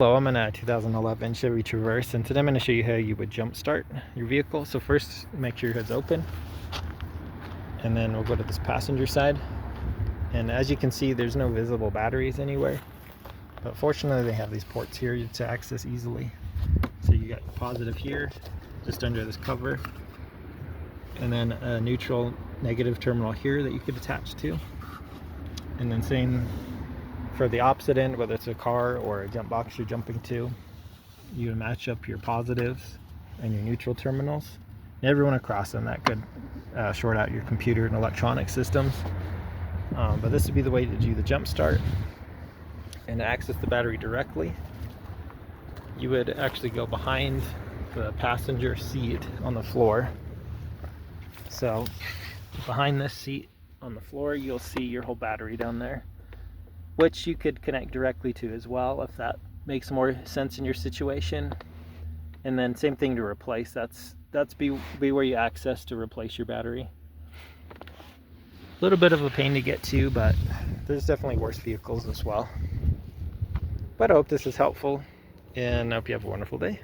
Hello, I'm in a 2011 Chevy Traverse, and today I'm going to show you how you would jump start your vehicle. So first, make sure your hood's open, and then we'll go to this passenger side. And as you can see, there's no visible batteries anywhere, but fortunately they have these ports here to access easily. So you got positive here, just under this cover, and then a neutral negative terminal here that you could attach to. And then same for the opposite end, whether it's a car or a jump box you're jumping to, you match up your positives and your neutral terminals. Never want to cross them. That could short out your computer and electronic systems. But this would be the way to do the jump start. And to access the battery directly, you would actually go behind the passenger seat on the floor. So behind this seat on the floor, you'll see your whole battery down there, which you could connect directly to as well if that makes more sense in your situation. And then same thing to replace. That's be where you access to replace your battery. A little bit of a pain to get to, but there's definitely worse vehicles as well. But I hope this is helpful, and I hope you have a wonderful day.